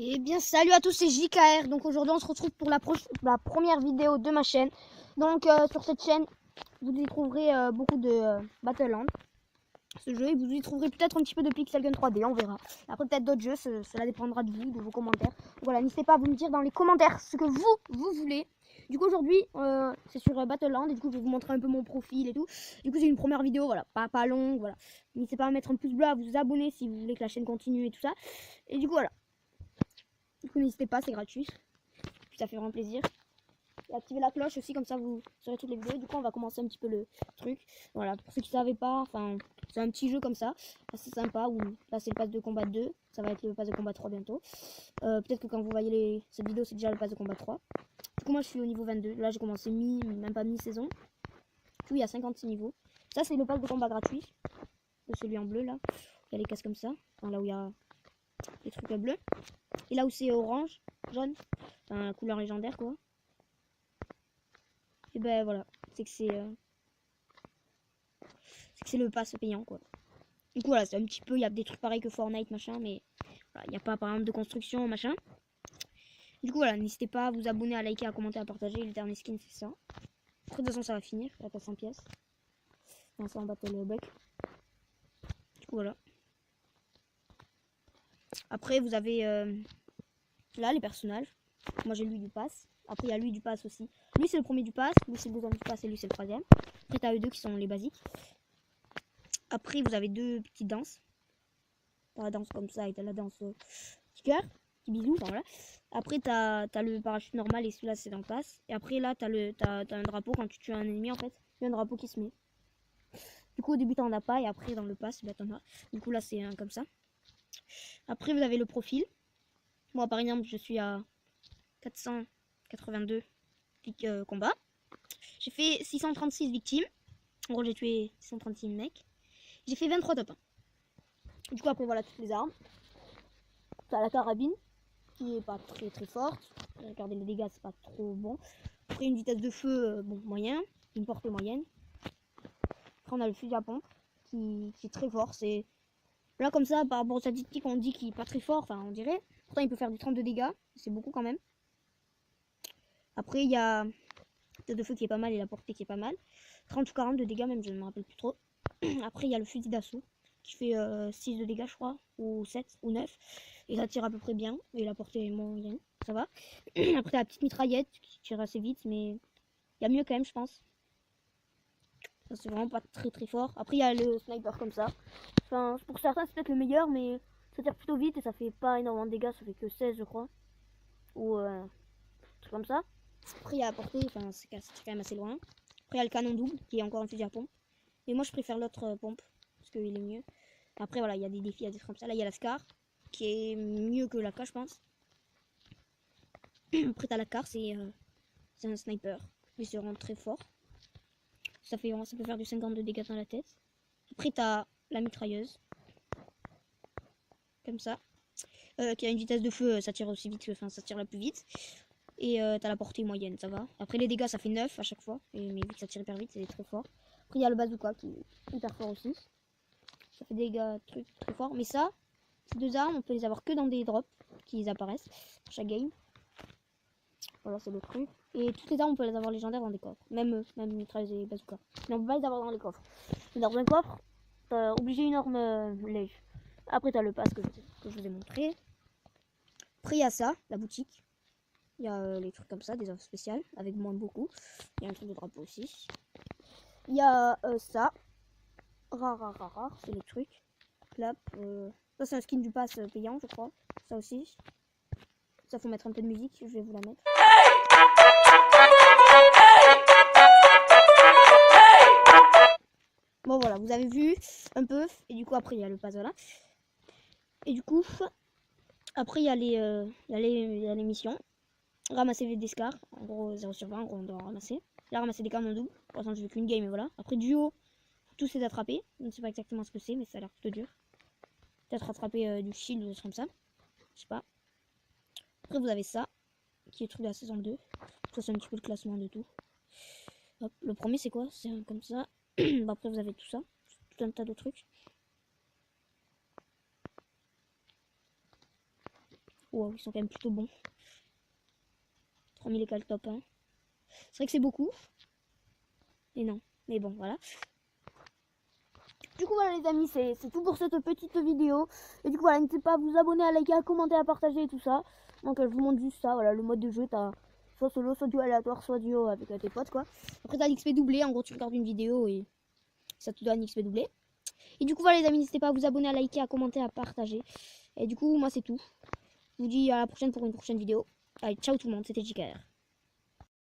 Eh bien salut à tous, c'est JKR. Donc aujourd'hui on se retrouve pour la première vidéo de ma chaîne. Donc sur cette chaîne vous y trouverez beaucoup de Battleland, ce jeu, et vous y trouverez peut-être un petit peu de Pixel Gun 3D, on verra. Après peut-être d'autres jeux, cela dépendra de vous, de vos commentaires. Donc, voilà, n'hésitez pas à vous me dire dans les commentaires ce que vous voulez. Du coup aujourd'hui c'est sur Battleland, et du coup je vais vous montrer un peu mon profil et tout. Du coup c'est une première vidéo, voilà, pas longue, voilà. N'hésitez pas à mettre un pouce bleu, à vous abonner si vous voulez que la chaîne continue et tout ça. Et du coup voilà. Du coup, n'hésitez pas, c'est gratuit. Puis ça fait vraiment plaisir. Et activez la cloche aussi, comme ça vous saurez toutes les vidéos. Du coup, on va commencer un petit peu le truc. Voilà, pour ceux qui ne savaient pas, enfin, c'est un petit jeu comme ça, assez sympa. Où là, c'est le pass de combat 2. Ça va être le pass de combat 3 bientôt. Peut-être que quand vous voyez cette vidéo, c'est déjà le pass de combat 3. Du coup, moi, je suis au niveau 22. Là, j'ai commencé même pas mi-saison. Du coup, il y a 56 niveaux. Ça, c'est le pass de combat gratuit. Celui en bleu, là. Il y a les cases comme ça. Enfin, là où il y a les trucs bleus. Et là où c'est orange, jaune, enfin, couleur légendaire quoi. Et ben voilà, c'est que c'est le pass payant quoi. Du coup voilà, c'est un petit peu, il y a des trucs pareils que Fortnite machin, mais voilà, il n'y a pas par exemple de construction machin. Du coup voilà, n'hésitez pas à vous abonner, à liker, à commenter, à partager. Le dernier skin c'est ça. De toute façon ça va finir, la passe 100 pièces. Enfin, ça en battle buck. Du coup voilà. Après vous avez là les personnages. Moi j'ai lui du pass. Après il y a lui du pass aussi. Lui c'est le premier du pass, lui c'est le deuxième du pass et lui c'est le troisième. Après t'as eux deux qui sont les basiques. Après vous avez deux petites danses. T'as la danse comme ça et t'as la danse petit cœur, petit bisou, enfin voilà. Après t'as le parachute normal et celui-là c'est dans le pass. Et après là t'as un drapeau quand tu tues un ennemi en fait. Il y a un drapeau qui se met. Du coup au début t'en as pas et après dans le pass bah, t'en as. Du coup là c'est comme ça. Après vous avez le profil. Moi par exemple je suis à 482 combats. J'ai fait 636 victimes. En gros j'ai tué 636 mecs. J'ai fait 23 top 1. Du coup après voilà toutes les armes. T'as la carabine qui est pas très forte. Regardez les dégâts, c'est pas trop bon. Après une vitesse de feu bon moyen, une portée moyenne. Après on a le fusil à pompe qui est très fort. C'est là comme ça par rapport aux statistiques on dit qu'il est pas très fort, enfin on dirait. Pourtant il peut faire du 32 dégâts, c'est beaucoup quand même. Après il y a la vitesse de feu qui est pas mal et la portée qui est pas mal. 30 ou 40 de dégâts même, je ne me rappelle plus trop. Après il y a le fusil d'assaut qui fait 6 de dégâts je crois, ou 7 ou 9. Et ça tire à peu près bien, et la portée est moyenne, ça va. Après t'as la petite mitraillette qui tire assez vite, mais il y a mieux quand même je pense. Ça c'est vraiment pas très fort. Après il y a le sniper comme ça. Enfin pour certains c'est peut-être le meilleur, mais ça tire plutôt vite et ça fait pas énormément de dégâts, ça fait que 16 je crois. Ou truc comme ça. Après il y a la portée, enfin c'est quand même assez loin. Après il y a le canon double qui est encore un fusil à pompe. Mais moi je préfère l'autre pompe, parce qu'il est mieux. Après voilà, il y a des défis, il y a des trucs comme ça. Là il y a la Scar, qui est mieux que la K je pense. Après t'as la Car, c'est un sniper. Il se rend très fort. Ça peut faire du 52 dégâts dans la tête. Après t'as la mitrailleuse. Comme ça. Qui a une vitesse de feu, ça tire aussi vite, enfin ça tire la plus vite. Et t'as la portée moyenne, ça va. Après les dégâts ça fait 9 à chaque fois. Mais vu que ça tire hyper vite, c'est très fort. Après il y a le bazooka qui est hyper fort aussi. Ça fait des dégâts très forts. Mais ça, ces deux armes, on peut les avoir que dans des drops qui apparaissent chaque game. Voilà, c'est le truc. Et toutes les armes, on peut les avoir légendaires dans des coffres. Même mitrailleuse et bazooka. Mais on peut pas les avoir dans les coffres. Mais dans un coffre, t'as obligé une arme lège. Après, t'as le pass que je vous ai montré. Après, il y a ça, la boutique. Il y a les trucs comme ça, des offres spéciales, avec moins beaucoup. Il y a un truc de drapeau aussi. Il y a ça. Rare, c'est les trucs. Clap. Ça, c'est un skin du pass payant, je crois. Ça aussi. Ça, faut mettre un peu de musique, je vais vous la mettre. Bon, voilà, vous avez vu un peu. Et du coup, après, il y a le pass, voilà. Et du coup, après, il y a les missions. Ramasser des scars. En gros, 0 sur 20, en gros, on doit ramasser. Là, ramasser des canons doubles. Pour l'instant, je veux qu'une game, et voilà. Après, duo, tous c'est d'attraper. Je ne sais pas exactement ce que c'est, mais ça a l'air plutôt dur. Peut-être rattraper du shield ou des trucs comme ça. Je sais pas. Après, vous avez ça, qui est truc de la saison 2. Ça, c'est un petit peu le classement de tout. Hop, le premier, c'est quoi? C'est comme ça. Bon, après, vous avez tout ça. Tout un tas de trucs. Wow, ils sont quand même plutôt bons. 3000 et quelques top 1. C'est vrai que c'est beaucoup. Et non. Mais bon, voilà. Du coup, voilà les amis, c'est tout pour cette petite vidéo. Et du coup, voilà, n'hésitez pas à vous abonner, à liker, à commenter, à partager et tout ça. Donc, je vous montre juste ça. Voilà, le mode de jeu, t'as soit solo, soit duo aléatoire, soit duo avec tes potes, quoi. Après, t'as l'XP doublé. En gros, tu regardes une vidéo et ça te donne XP doublé. Et du coup, voilà les amis, n'hésitez pas à vous abonner, à liker, à commenter, à partager. Et du coup, moi, c'est tout. Je vous dis à la prochaine pour une prochaine vidéo. Allez, ciao tout le monde, c'était JKR.